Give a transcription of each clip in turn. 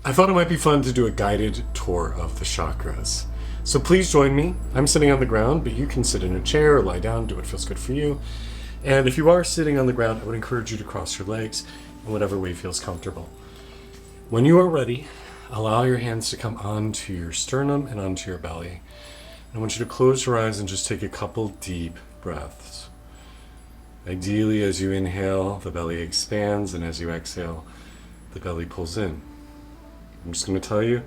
I thought it might be fun to do a guided tour of the chakras. So please join me. I'm sitting on the ground, but you can sit in a chair or lie down, do what feels good for you. And if you are sitting on the ground, I would encourage you to cross your legs in whatever way feels comfortable. When you are ready, allow your hands to come onto your sternum and onto your belly. And I want you to close your eyes and just take a couple deep breaths. Ideally, as you inhale, the belly expands, and as you exhale, the belly pulls in. I'm just going to tell you,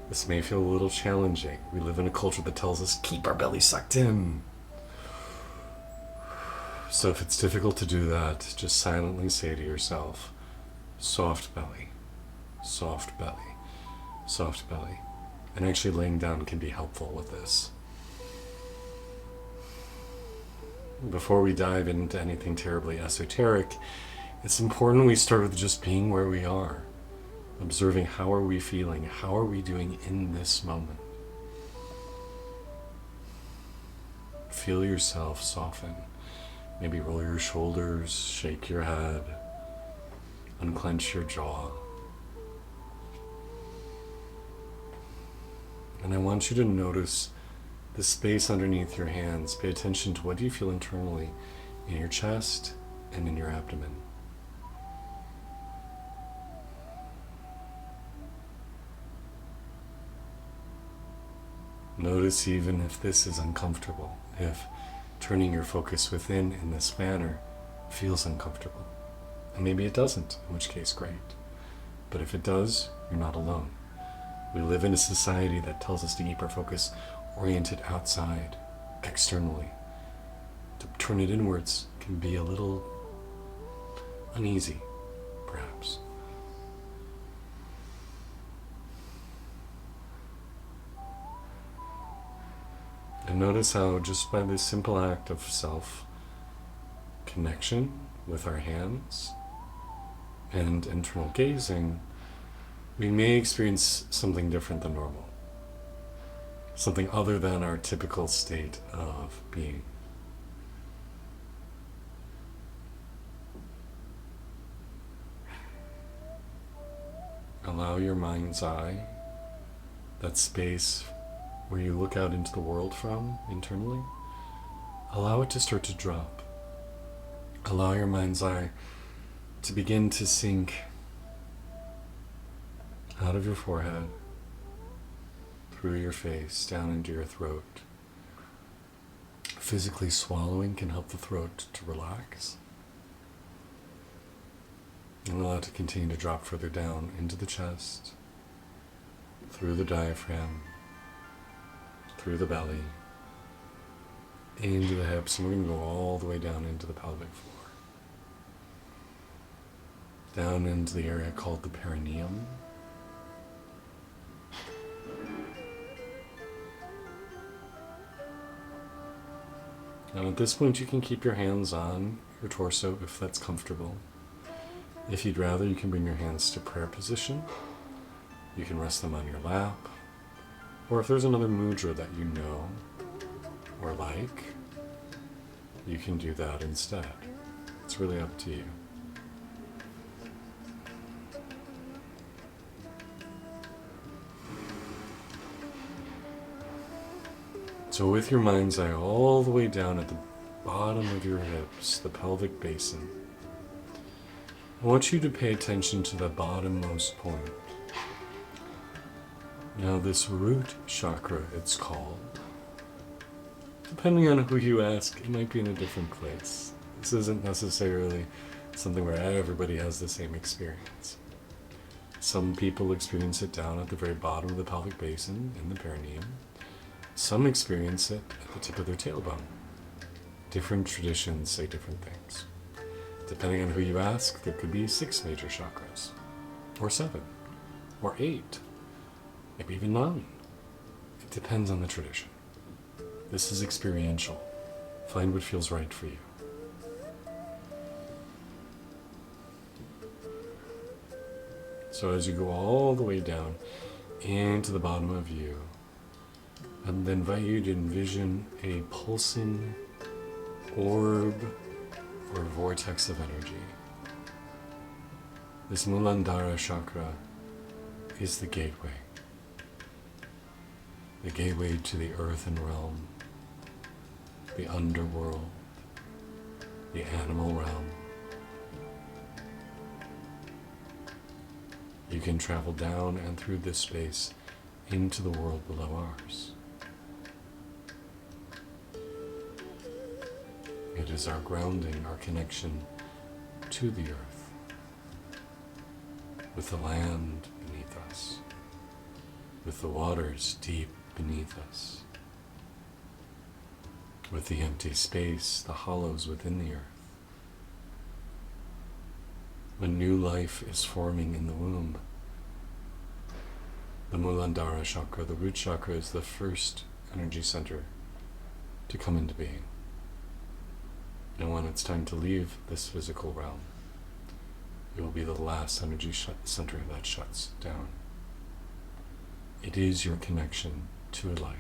this may feel a little challenging. We live in a culture that tells us, keep our belly sucked in. So if it's difficult to do that, just silently say to yourself, soft belly, soft belly, soft belly. And actually laying down can be helpful with this. Before we dive into anything terribly esoteric, it's important we start with just being where we are. Observing how are we feeling, how are we doing in this moment. Feel yourself soften. Maybe roll your shoulders, shake your head, unclench your jaw. And I want you to notice the space underneath your hands. Pay attention to what do you feel internally in your chest and in your abdomen. Notice even if this is uncomfortable, if turning your focus within in this manner feels uncomfortable. And maybe it doesn't, in which case great. But if it does, you're not alone. We live in a society that tells us to keep our focus oriented outside, externally. To turn it inwards can be a little uneasy, perhaps. And notice how just by this simple act of self-connection with our hands and internal gazing, we may experience something different than normal. Something other than our typical state of being. Allow your mind's eye, that space where you look out into the world from internally, allow it to start to drop. Allow your mind's eye to begin to sink out of your forehead, through your face, down into your throat. Physically swallowing can help the throat to relax. And allow it to continue to drop further down into the chest, through the diaphragm, through the belly, into the hips, and we're going to go all the way down into the pelvic floor. Down into the area called the perineum. Now at this point you can keep your hands on your torso if that's comfortable. If you'd rather, you can bring your hands to prayer position. You can rest them on your lap. Or if there's another mudra that you know or like, you can do that instead. It's really up to you. So with your mind's eye all the way down at the bottom of your hips, the pelvic basin, I want you to pay attention to the bottommost point. Now this root chakra, it's called. Depending on who you ask, it might be in a different place. This isn't necessarily something where everybody has the same experience. Some people experience it down at the very bottom of the pelvic basin in the perineum. Some experience it at the tip of their tailbone. Different traditions say different things. Depending on who you ask, there could be 6 major chakras, or 7, or 8, maybe even 9. It depends on the tradition. This is experiential. Find what feels right for you. So as you go all the way down into the bottom of you, I'd invite you to envision a pulsing orb or vortex of energy. This Muladhara chakra is the gateway. The gateway to the earthen realm, the underworld, the animal realm. You can travel down and through this space into the world below ours. It is our grounding, our connection to the earth, with the land beneath us, with the waters deep beneath us, with the empty space, the hollows within the earth. When new life is forming in the womb, the Muladhara chakra, the root chakra, is the first energy center to come into being. And when it's time to leave this physical realm, it will be the last energy center that shuts down. It is your connection to life.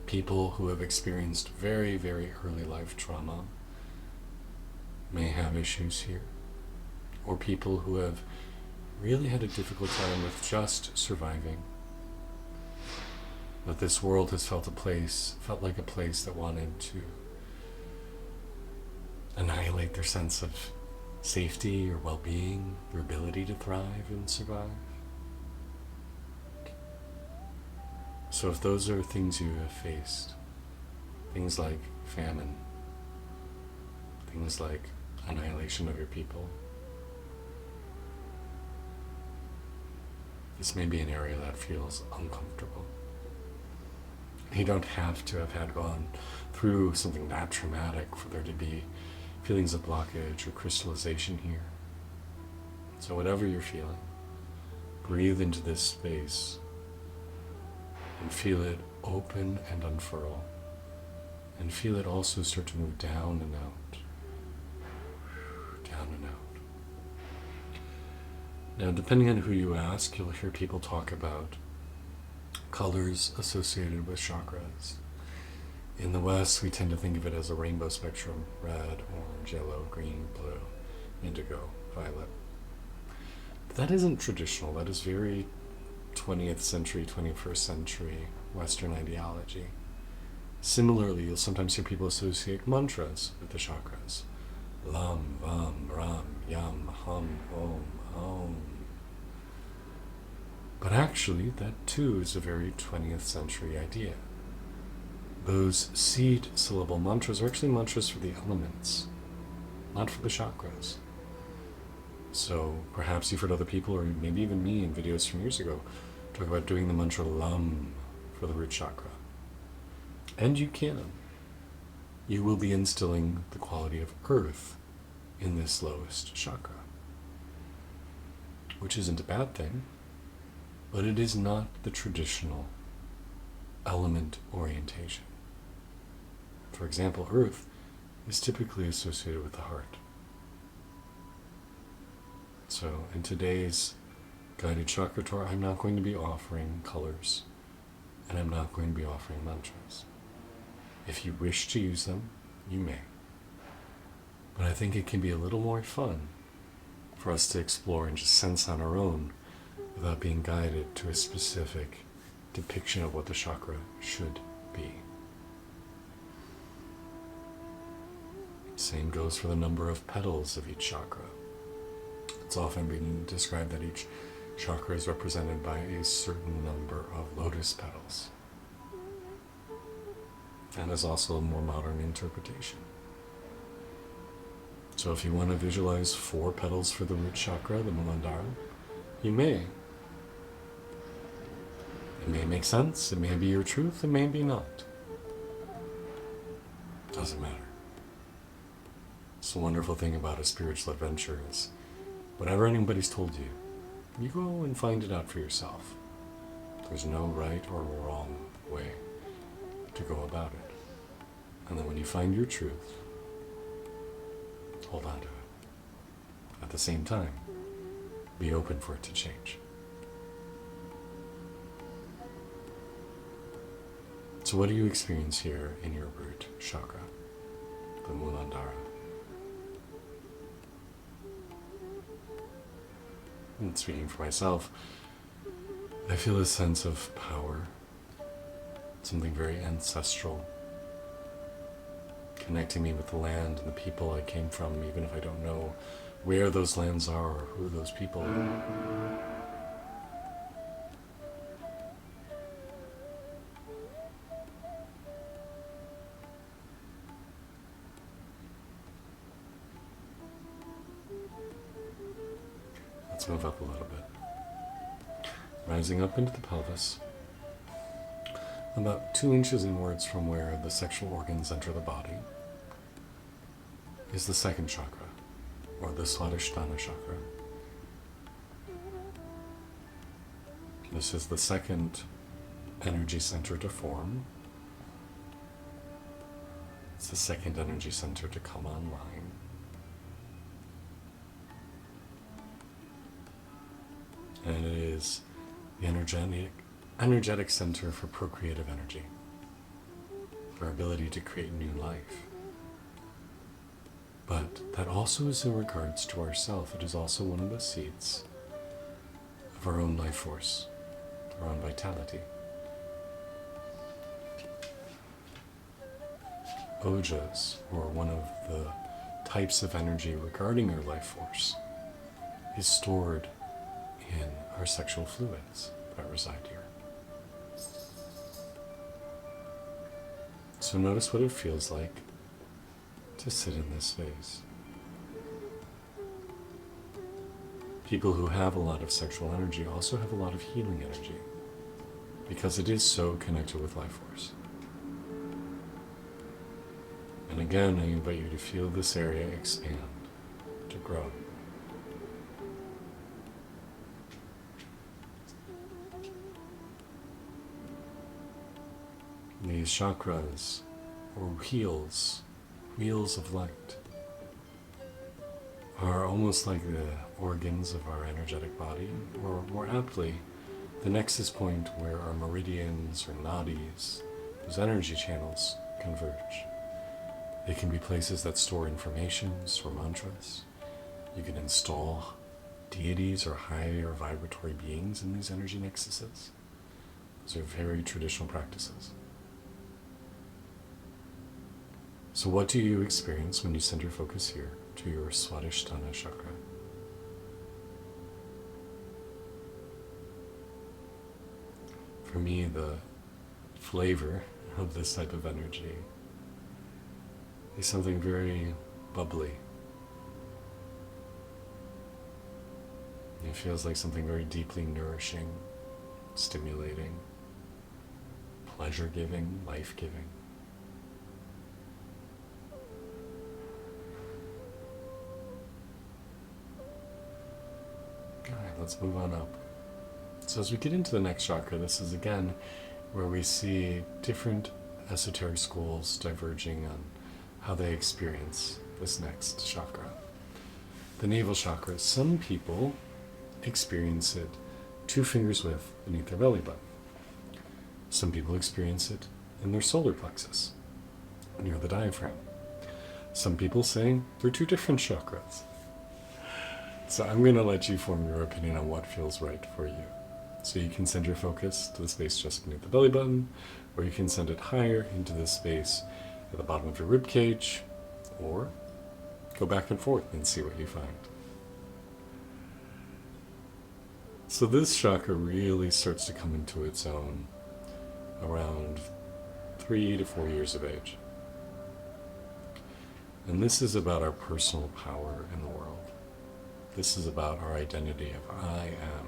People who have experienced very, very early life trauma may have issues here, or people who have really had a difficult time with just surviving. But this world has felt like a place that wanted to annihilate their sense of safety or well-being, their ability to thrive and survive. So if those are things you have faced, things like famine, things like annihilation of your people, this may be an area that feels uncomfortable. You don't have to have gone through something that traumatic for there to be feelings of blockage or crystallization here. So whatever you're feeling, breathe into this space and feel it open and unfurl. And feel it also start to move down and out. Down and out. Now, depending on who you ask, you'll hear people talk about colors associated with chakras. In the West, we tend to think of it as a rainbow spectrum: red, orange, yellow, green, blue, indigo, violet. But that isn't traditional. That is very 20th century, 21st century Western ideology. Similarly, you'll sometimes hear people associate mantras with the chakras. Lam, Vam, Ram, Yam, Hum, Om, Om. But actually, that too is a very 20th century idea. Those seed syllable mantras are actually mantras for the elements, not for the chakras. So perhaps you've heard other people, or maybe even me in videos from years ago, talk about doing the mantra Lam for the root chakra. And you can. You will be instilling the quality of earth in this lowest chakra, which isn't a bad thing, but it is not the traditional element orientation. For example, earth is typically associated with the heart. So in today's guided chakra tour, I'm not going to be offering colors, and I'm not going to be offering mantras. If you wish to use them, you may. But I think it can be a little more fun for us to explore and just sense on our own without being guided to a specific depiction of what the chakra should be. Same goes for the number of petals of each chakra. It's often been described that each chakra is represented by a certain number of lotus petals. And is also a more modern interpretation. So if you want to visualize 4 petals for the root chakra, the Muladhara, you may. It may make sense, it may be your truth, it may be not. Doesn't matter. It's the wonderful thing about a spiritual adventure is whatever anybody's told you, you go and find it out for yourself. There's no right or wrong way to go about it. And then when you find your truth, hold on to it. At the same time, be open for it to change. So what do you experience here in your root chakra, the Muladhara? and speaking for myself, I feel a sense of power, something very ancestral, connecting me with the land and the people I came from, even if I don't know where those lands are or who those people are. Let's move up a little bit. Rising up into the pelvis, about 2 inches inwards from where the sexual organs enter the body, is the second chakra, or the Swadhisthana chakra. This is the second energy center to form. It's the second energy center to come online. And it is the energetic center for procreative energy, for our ability to create new life. But that also is in regards to ourself. It is also one of the seeds of our own life force, our own vitality. Ojas, or one of the types of energy regarding our life force, is stored in our sexual fluids that reside here. So notice what it feels like to sit in this space. People who have a lot of sexual energy also have a lot of healing energy, because it is so connected with life force. And again, I invite you to feel this area expand, to grow. These chakras, or wheels of light, are almost like the organs of our energetic body, or more aptly, the nexus point where our meridians or nadis, those energy channels, converge. They can be places that store informations or mantras. You can install deities or higher vibratory beings in these energy nexuses. Those are very traditional practices. So what do you experience when you send your focus here to your Swadhisthana chakra? For me, the flavor of this type of energy is something very bubbly. It feels like something very deeply nourishing, stimulating, pleasure-giving, life-giving. Alright, let's move on up. So as we get into the next chakra, this is again where we see different esoteric schools diverging on how they experience this next chakra. The navel chakra, some people experience it 2 fingers width beneath their belly button. Some people experience it in their solar plexus, near the diaphragm. Some people say they're 2 different chakras. So I'm going to let you form your opinion on what feels right for you. So you can send your focus to the space just beneath the belly button, or you can send it higher into the space at the bottom of your rib cage, or go back and forth and see what you find. So this chakra really starts to come into its own around 3 to 4 years of age. And this is about our personal power in the world. This is about our identity of I am.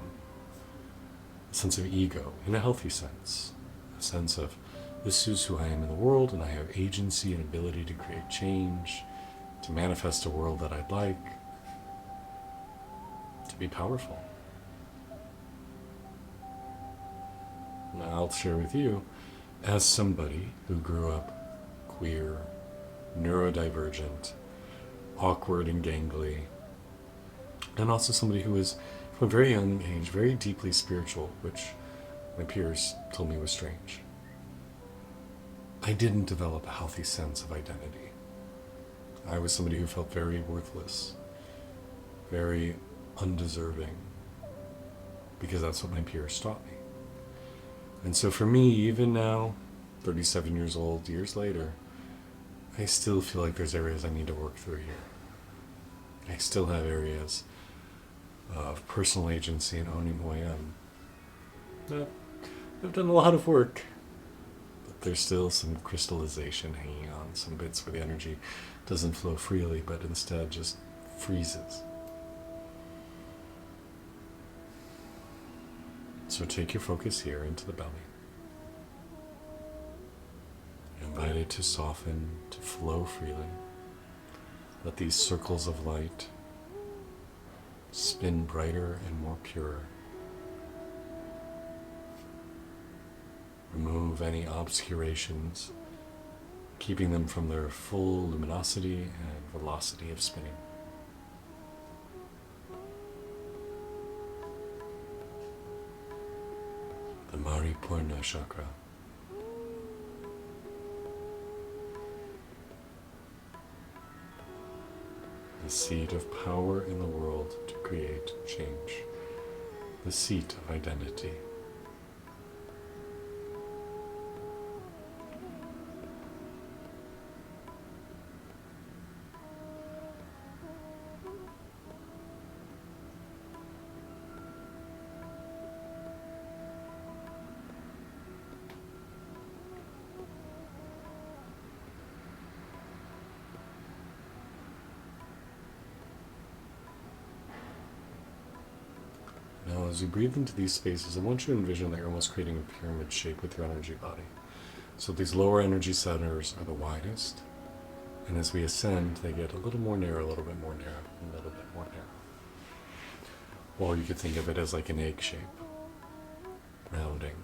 A sense of ego in a healthy sense. A sense of this is who I am in the world, and I have agency and ability to create change, to manifest a world that I'd like, to be powerful. Now I'll share with you, as somebody who grew up queer, neurodivergent, awkward and gangly, and also somebody who was, from a very young age, very deeply spiritual, which my peers told me was strange. I didn't develop a healthy sense of identity. I was somebody who felt very worthless, very undeserving, because that's what my peers taught me. And so for me, even now, 37 years old, years later, I still feel like there's areas I need to work through here. I still have areas of personal agency and owning who I am. I've done a lot of work, but there's still some crystallization hanging on, some bits where the energy doesn't flow freely, but instead just freezes. So take your focus here into the belly. Invite it to soften, to flow freely. Let these circles of light spin brighter and more pure. Remove any obscurations, keeping them from their full luminosity and velocity of spinning. The Maripurna Chakra. The seat of power in the world to create change. The seat of identity. Now, as you breathe into these spaces, I want you to envision that you're almost creating a pyramid shape with your energy body. So these lower energy centers are the widest, and as we ascend, they get a little more narrow, a little bit more narrow, a little bit more narrow. Or you could think of it as like an egg shape, rounding.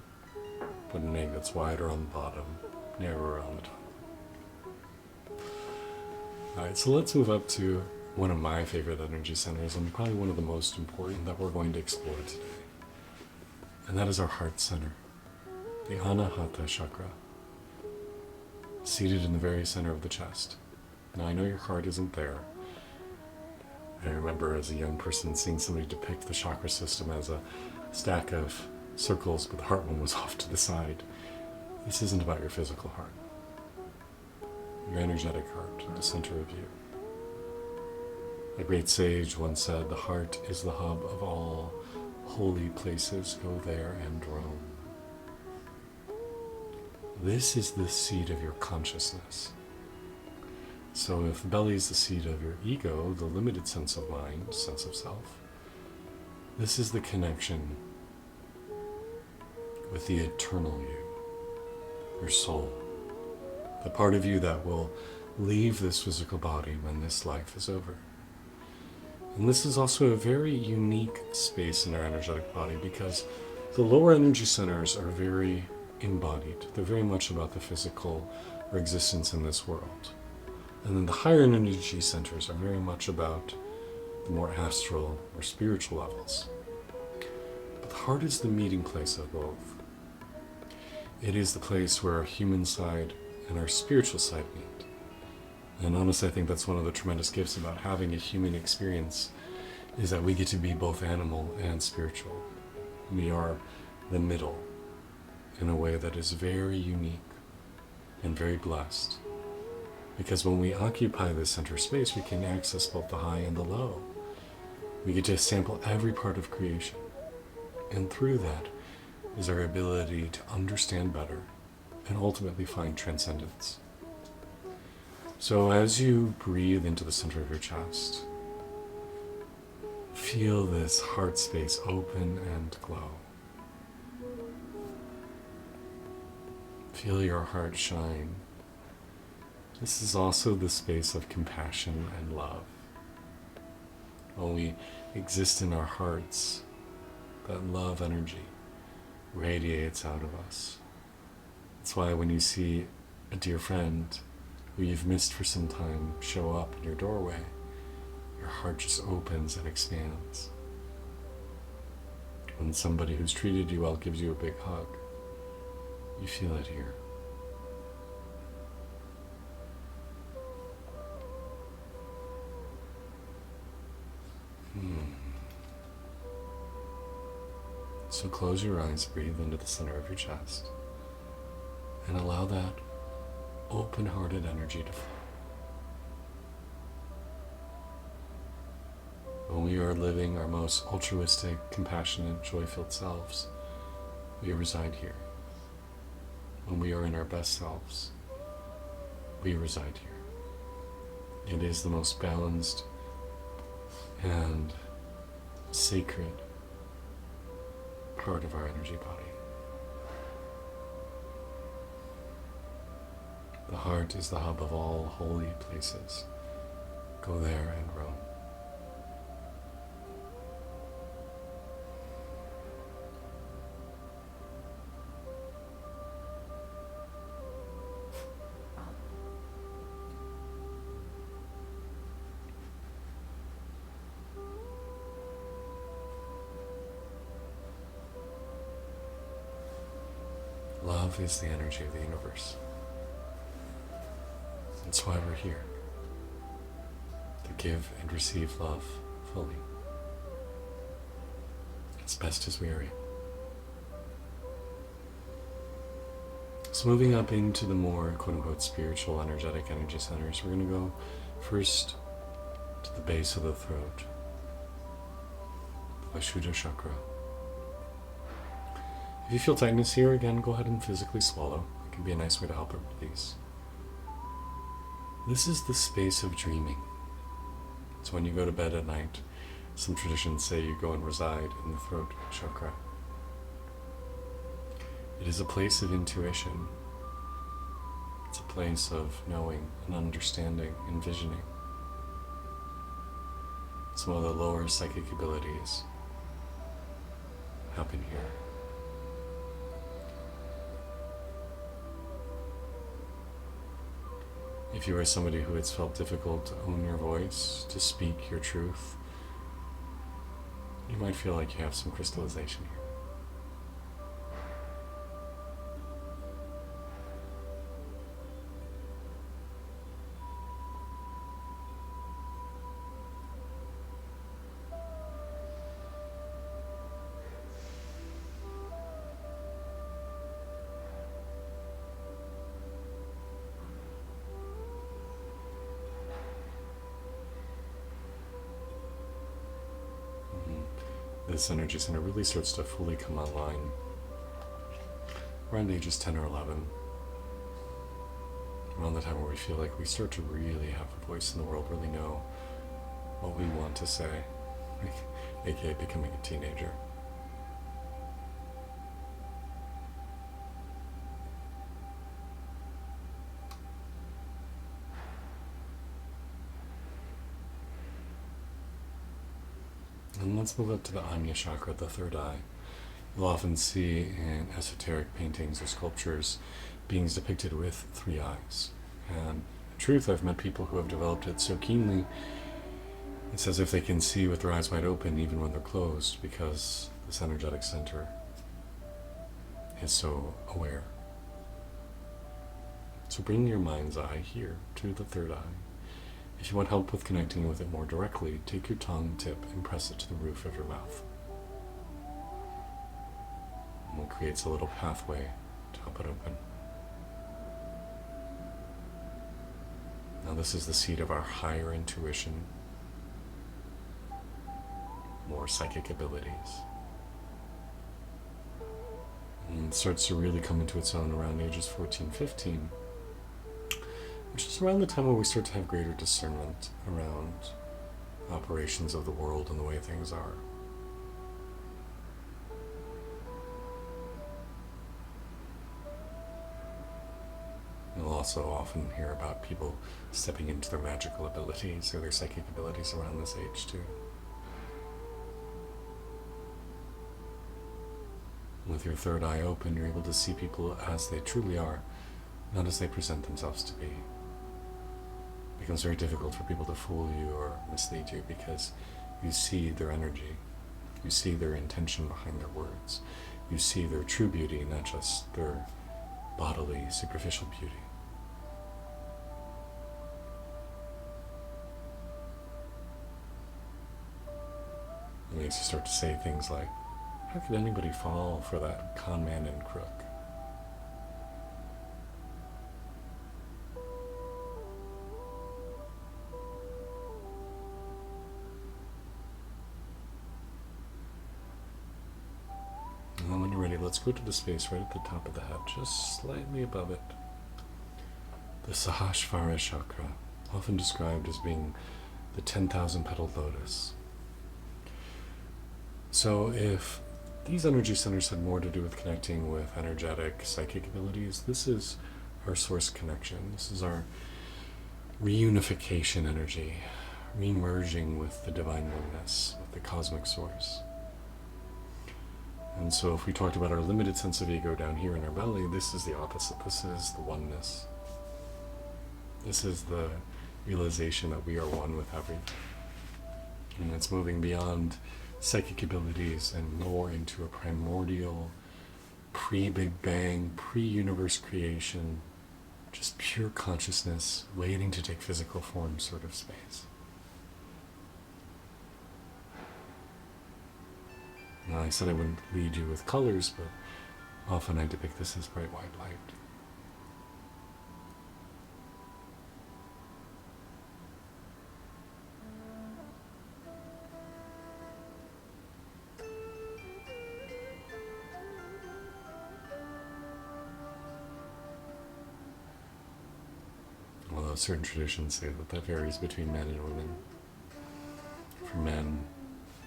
Put an egg that's wider on the bottom, narrower on the top. Alright, so let's move up to one of my favorite energy centers, and probably one of the most important that we're going to explore today. And that is our heart center, the Anahata Chakra, seated in the very center of the chest. Now I know your heart isn't there. I remember as a young person seeing somebody depict the chakra system as a stack of circles, but the heart one was off to the side. This isn't about your physical heart. Your energetic heart, the center of you. A great sage once said, "The heart is the hub of all holy places. Go there and roam." This is the seat of your consciousness. So if the belly is the seat of your ego, the limited sense of mind, sense of self, this is the connection with the eternal you, your soul, the part of you that will leave this physical body when this life is over. And this is also a very unique space in our energetic body because the lower energy centers are very embodied. They're very much about the physical or existence in this world. And then the higher energy centers are very much about the more astral or spiritual levels. But the heart is the meeting place of both. It is the place where our human side and our spiritual side meet. And honestly, I think that's one of the tremendous gifts about having a human experience, is that we get to be both animal and spiritual. We are the middle in a way that is very unique and very blessed. Because when we occupy this center space, we can access both the high and the low. We get to sample every part of creation. And through that is our ability to understand better and ultimately find transcendence. So as you breathe into the center of your chest, feel this heart space open and glow. Feel your heart shine. This is also the space of compassion and love. When we exist in our hearts, that love energy radiates out of us. That's why when you see a dear friend who you've missed for some time show up in your doorway, your heart just opens and expands. When somebody who's treated you well gives you a big hug, you feel it here. So close your eyes, breathe into the center of your chest, and allow that open-hearted energy to flow. When we are living our most altruistic, compassionate, joy-filled selves, we reside here. When we are in our best selves, we reside here. It is the most balanced and sacred part of our energy body. The heart is the hub of all holy places. Go there and roam. Love is the energy of the universe. That's why we're here. To give and receive love fully. As best as we are able. So moving up into the more quote-unquote spiritual, energetic energy centers, we're going to go first to the base of the throat. The Vishuddha Chakra. If you feel tightness here, again, go ahead and physically swallow. It can be a nice way to help it release. This is the space of dreaming. So when you go to bed at night, some traditions say you go and reside in the throat chakra. It is a place of intuition. It's a place of knowing and understanding, envisioning. Some of the lower psychic abilities happen here. If you are somebody who it's felt difficult to own your voice, to speak your truth, you might feel like you have some crystallization here. This energy center really starts to fully come online around ages 10 or 11. Around the time where we feel like we start to really have a voice in the world, really know what we want to say, aka becoming a teenager. And let's move up to the Anya chakra, the third eye. You'll often see in esoteric paintings or sculptures beings depicted with three eyes. And in truth, I've met people who have developed it so keenly, it's as if they can see with their eyes wide open even when they're closed, because this energetic center is so aware. So bring your mind's eye here to the third eye. If you want help with connecting with it more directly, take your tongue tip and press it to the roof of your mouth. And it creates a little pathway to help it open. Now this is the seat of our higher intuition, more psychic abilities. And it starts to really come into its own around ages 14, 15. Which is around the time where we start to have greater discernment around operations of the world and the way things are. You'll also often hear about people stepping into their magical abilities or their psychic abilities around this age too. With your third eye open, you're able to see people as they truly are, not as they present themselves to be. It becomes very difficult for people to fool you or mislead you because you see their energy, you see their intention behind their words, you see their true beauty, not just their bodily, superficial beauty. It makes you start to say things like, How could anybody fall for that con man and crook? And then when you're ready, let's go to the space right at the top of the head, just slightly above it. The Sahasrara chakra, often described as being the 10,000 petaled lotus. So if these energy centers had more to do with connecting with energetic, psychic abilities, this is our source connection. This is our reunification energy, re-merging with the divine oneness, with the cosmic source. And so if we talked about our limited sense of ego down here in our belly, this is the opposite. This is the oneness. This is the realization that we are one with everything. And it's moving beyond psychic abilities and more into a primordial, pre-Big Bang, pre-universe creation, just pure consciousness waiting to take physical form sort of space. Now, I said I wouldn't lead you with colors, but often I depict this as bright white light. Although certain traditions say that varies between men and women. For men,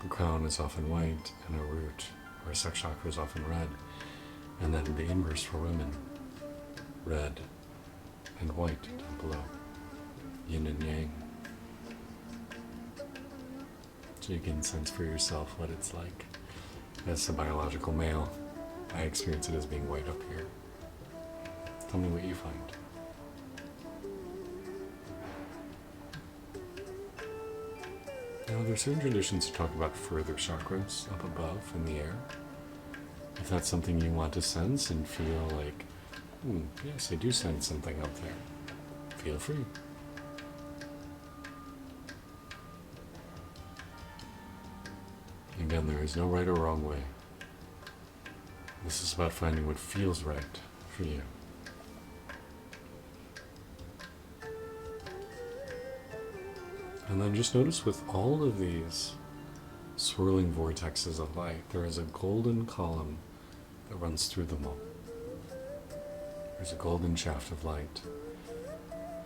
the crown is often white and a root, or a sex chakra is often red, and then the inverse for women, red and white down below, yin and yang. So you can sense for yourself what it's like. As a biological male, I experience it as being white up here. Tell me what you find. Now, there are certain traditions to talk about further chakras up above in the air. If that's something you want to sense and feel like, yes, I do sense something up there, feel free. Again, there is no right or wrong way. This is about finding what feels right for you. And then just notice with all of these swirling vortexes of light, there is a golden column that runs through them all. There's a golden shaft of light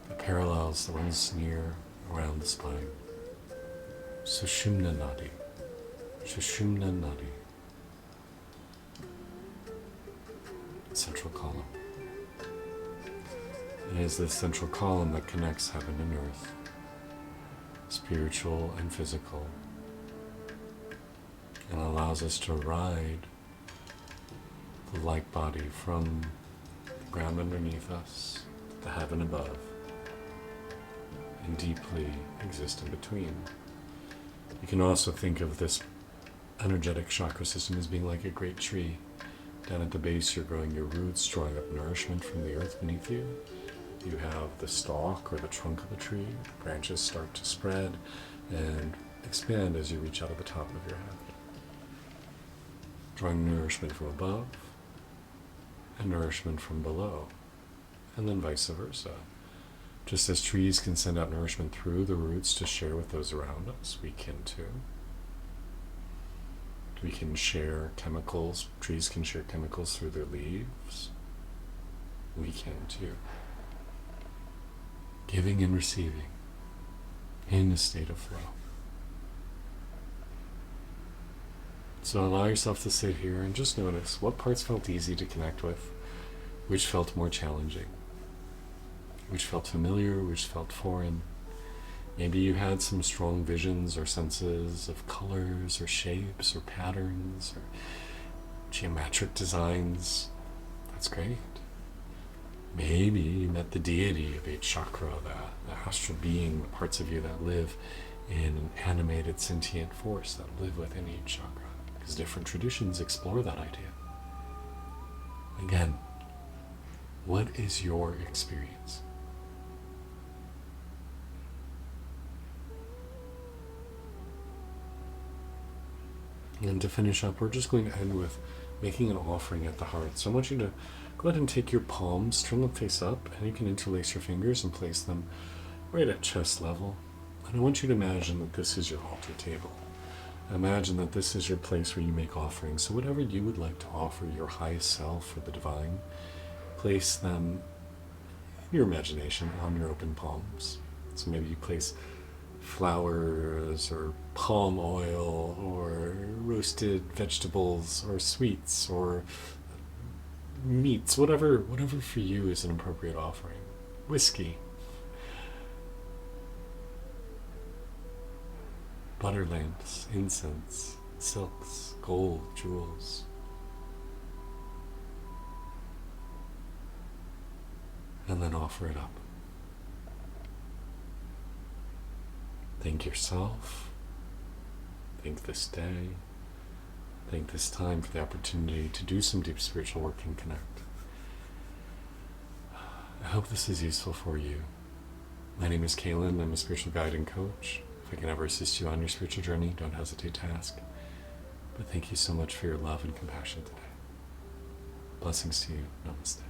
that parallels, that runs near around the spine. Sushumna Nadi. Sushumna Nadi. Central column. It is this central column that connects heaven and earth, spiritual and physical, and allows us to ride the light body from the ground underneath us to the heaven above, and deeply exist in between. You can also think of this energetic chakra system as being like a great tree. Down at the base, you're growing your roots, drawing up nourishment from the earth beneath you. You have the stalk or the trunk of the tree. The branches start to spread and expand as you reach out of the top of your head, drawing nourishment from above and nourishment from below, and then vice versa. Just as trees can send out nourishment through the roots to share with those around us, we can too. We can share chemicals. Trees can share chemicals through their leaves. We can too. Giving and receiving in a state of flow. So allow yourself to sit here and just notice what parts felt easy to connect with, which felt more challenging, which felt familiar, which felt foreign. Maybe you had some strong visions or senses of colors or shapes or patterns or geometric designs. That's great. Maybe you met the deity of each chakra, the astral being, the parts of you that live in an animated sentient force that live within each chakra, because different traditions explore that idea. Again, what is your experience? And to finish up, we're just going to end with making an offering at the heart. So I want you to go ahead and take your palms, turn them face up, and you can interlace your fingers and place them right at chest level. And I want you to imagine that this is your altar table. Imagine that this is your place where you make offerings. So whatever you would like to offer your highest self or the divine, place them in your imagination on your open palms. So maybe you place flowers or palm oil or roasted vegetables or sweets or meats, whatever for you is an appropriate offering. Whiskey, butter lamps, incense, silks, gold, jewels. And then offer it up. Thank yourself. Thank this day. Thank this time for the opportunity to do some deep spiritual work and connect. I hope this is useful for you. My name is Kaylin. I'm a spiritual guide and coach. If I can ever assist you on your spiritual journey, don't hesitate to ask. But thank you so much for your love and compassion today. Blessings to you. Namaste.